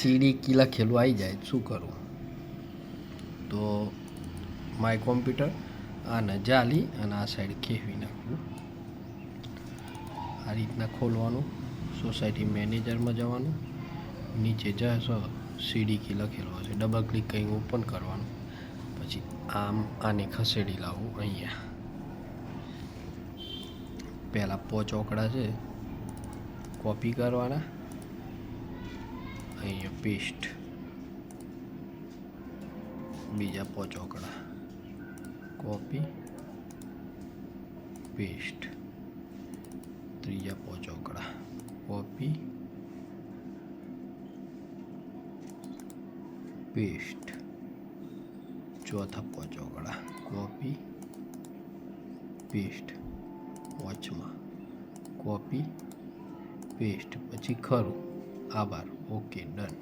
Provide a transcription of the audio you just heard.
સીડી કી લખેલું આવી જાય શું કરું? તો માય કોમ્પ્યુટર આને જાલી અને આ સાઈડ ખેવી નાખવું. આ રીતના ખોલવાનું. સોસાયટી મેનેજરમાં જવાનું, નીચે જશો સીડી કી લખેલો હશે, ડબલ ક્લિક કરીને ઓપન કરવાનું. પછી આને ખસેડી લાવવું અહીંયા. પહેલાં 5 ચોકડા છે કોપી કરવાના, અહીંયા પેસ્ટ. બીજા 5 ચોકડા કોપી પેસ્ટ. ત્રીજા 5 ચોકડા કોપી પેસ્ટ. ચોથા 5 ચોકડા કોપી પેસ્ટ. વોચમાં કોપી પેસ્ટ. પછી ખરું. આભાર. Okay, done.